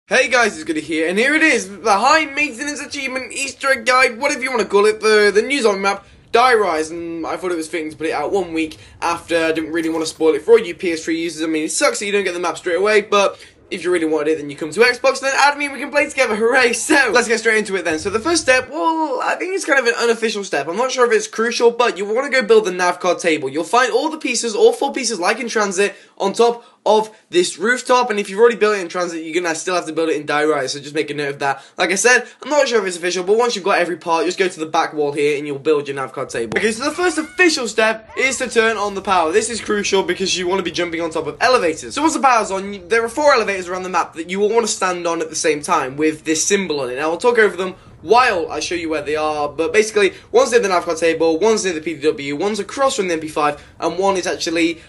Hey guys, it's Goody here, and here it is, the High Maintenance Achievement Easter Egg Guide, whatever you want to call it, for the new zombie map, Die Rise, and I thought it was fitting to put it out 1 week after. I didn't really want to spoil it for all you PS3 users. I mean, it sucks that you don't get the map straight away, but if you really wanted it, then you come to Xbox, then add me and we can play together, hooray! So, let's get straight into it then. So the first step, well, I think it's kind of an unofficial step. I'm not sure if it's crucial, but you want to go build the nav card table. You'll find all the pieces, all 4 pieces, like in Transit, on top of this rooftop, and if you've already built it in Transit, you're gonna still have to build it in Die Rise, so just make a note of that. Like I said, I'm not sure if it's official, but once you've got every part, just go to the back wall here and you'll build your nav card table. Okay, so the first official step is to turn on the power. This is crucial because you want to be jumping on top of elevators. So once the power's on, there are 4 elevators around the map that you will want to stand on at the same time with this symbol on it. Now I'll talk over them while I show you where they are, but basically, one's near the nav card table, one's near the PDW, one's across from the MP5, and one is actually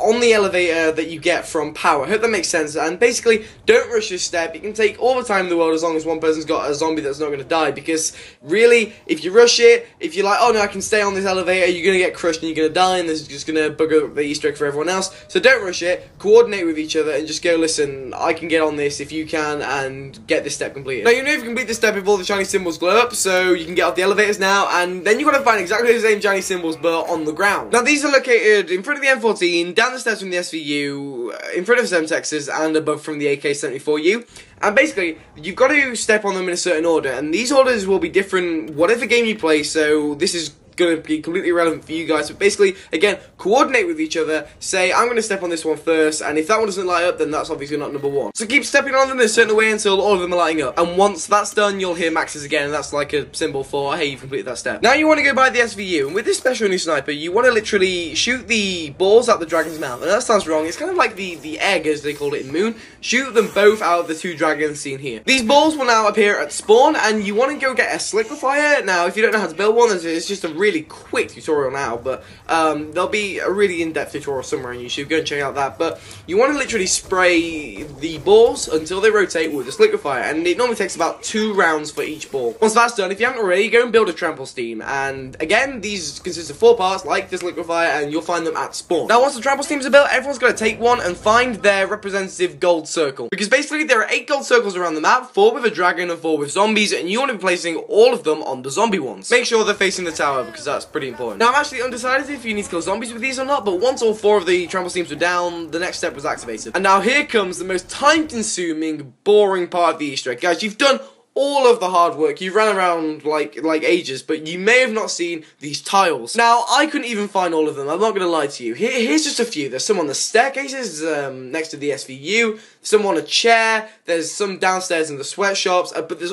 on the elevator that you get from power. I hope that makes sense. And basically, don't rush this step. You can take all the time in the world as long as one person's got a zombie that's not going to die, because really, if you rush it, if you're like, oh no, I can stay on this elevator, you're going to get crushed and you're going to die, and this is just going to bugger up the Easter egg for everyone else. So don't rush it, coordinate with each other, and just go, listen, I can get on this if you can, and get this step completed. Now, you know if you complete this step if all the shiny symbols glow up, so you can get off the elevators now, and then you've got to find exactly the same shiny symbols, but on the ground. Now, these are located in front of the M14, down the steps from the SVU, in front of Semtexes, and above from the AK-74U. And basically, you've got to step on them in a certain order, and these orders will be different whatever game you play, so this is going to be completely irrelevant for you guys. But basically, again, coordinate with each other, say, I'm going to step on this one first, and if that one doesn't light up, then that's obviously not number 1. So keep stepping on them in a certain way until all of them are lighting up, and once that's done, you'll hear maxes again, and that's like a symbol for, hey, you've completed that step. Now you want to go by the SVU, and with this special new sniper, you want to literally shoot the balls out the dragon's mouth, and that sounds wrong, it's kind of like the egg, as they call it in Moon. Shoot them both out of the 2 dragons seen here. These balls will now appear at spawn, and you want to go get a liquefier. Now, if you don't know how to build one, it's just a really quick tutorial now, but there'll be a really in-depth tutorial somewhere on YouTube. Go and check out that. But you want to literally spray the balls until they rotate with this liquefier, and it normally takes about 2 rounds for each ball. Once that's done, if you haven't already, go and build a trample steam. And again, these consist of 4 parts, like this liquefier, and you'll find them at spawn. Now, once the trample steams are built, everyone's got to take one and find their representative gold circle, because basically there are 8 gold circles around the map, 4 with a dragon and 4 with zombies, and you want to be placing all of them on the zombie ones. Make sure they're facing the tower, because that's pretty important. Now, I'm actually undecided if you need to kill zombies with these or not, but once all 4 of the trample steams were down, the next step was activated. And now here comes the most time-consuming, boring part of the Easter egg. Guys, you've done all of the hard work, you ran around like ages, but you may have not seen these tiles. Now, I couldn't even find all of them, I'm not going to lie to you. Here's just a few. There's some on the staircases next to the SVU, some on a chair, there's some downstairs in the sweatshops, but there's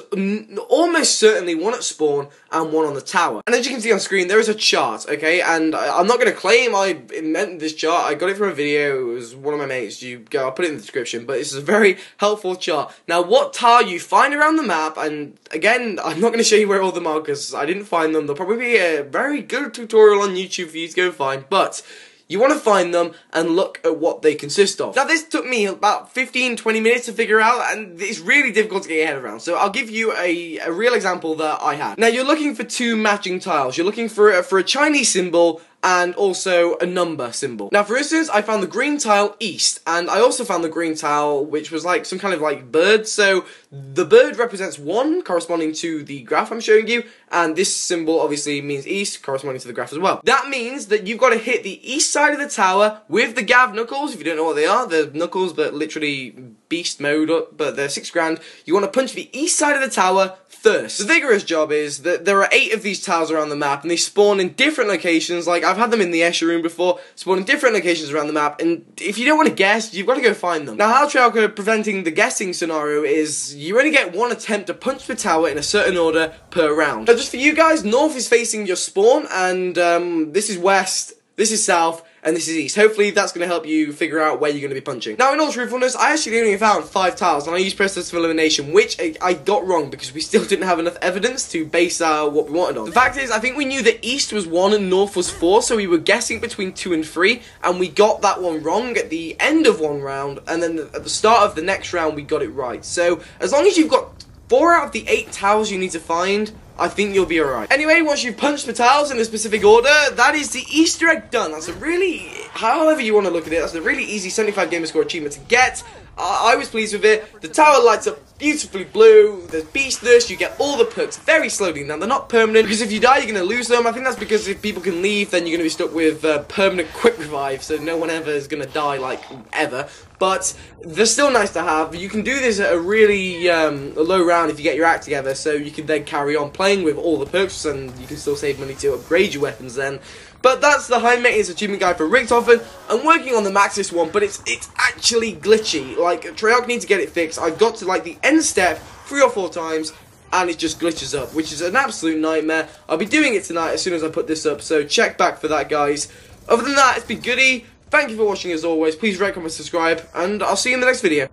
almost certainly one at spawn and one on the tower. And as you can see on screen, there is a chart, okay? And I'm not going to claim I invented this chart, I got it from a video, it was one of my mates, I'll put it in the description, but it's a very helpful chart. Now, what tile you find around the map, and again, I'm not going to show you where all of them are because I didn't find them. There'll probably be a very good tutorial on YouTube for you to go find, but you want to find them and look at what they consist of. Now, this took me about 15-20 minutes to figure out, and it's really difficult to get your head around, so I'll give you a real example that I had. Now, you're looking for 2 matching tiles. You're looking for a Chinese symbol and also a number symbol. Now, for instance, I found the green tile east, and I also found the green tile which was like some kind of like bird, so the bird represents 1, corresponding to the graph I'm showing you, and this symbol obviously means east, corresponding to the graph as well. That means that you've got to hit the east side of the tower with the Gav knuckles. If you don't know what they are, they're knuckles but literally beast mode up, but they're 6 grand. You want to punch the east side of the tower first. The vigorous job is that there are 8 of these tiles around the map, and they spawn in different locations. Like, I've had them in the Escher room before, spawn in different locations around the map, and if you don't want to guess, you've got to go find them. Now, how Trelka preventing the guessing scenario is you only get 1 attempt to punch the tower in a certain order per round. Now, just for you guys, north is facing your spawn, and this is west, this is south, and this is east. Hopefully that's going to help you figure out where you're going to be punching. Now, in all truthfulness, I actually only found 5 tiles, and I used process of elimination, which I got wrong because we still didn't have enough evidence to base what we wanted on. The fact is, I think we knew that east was 1 and north was 4, so we were guessing between 2 and 3, and we got that one wrong at the end of one round, and then at the start of the next round, we got it right. So, as long as you've got 4 out of the 8 tiles you need to find, I think you'll be alright. Anyway, once you've punched the tiles in a specific order, that is the Easter egg done. That's a really, however you want to look at it, that's a really easy 75 gamer score achievement to get. I was pleased with it. The tower lights up beautifully blue, there's beast nurse, you get all the perks very slowly. Now, they're not permanent, because if you die, you're going to lose them. I think that's because if people can leave, then you're going to be stuck with permanent quick revive, so no one ever is going to die, like, ever. But they're still nice to have. You can do this at a really low round if you get your act together, so you can then carry on playing with all the perks, and you can still save money to upgrade your weapons then. But that's the high maintenance achievement guide for Richtofen. I'm working on the Maxis one, but it's actually glitchy. Like, Treyarch needs to get it fixed. I've got to, like, the end step 3 or 4 times, and it just glitches up, which is an absolute nightmare. I'll be doing it tonight as soon as I put this up, so check back for that, guys. Other than that, it's been goody. Thank you for watching as always. Please rate, comment, subscribe, and I'll see you in the next video.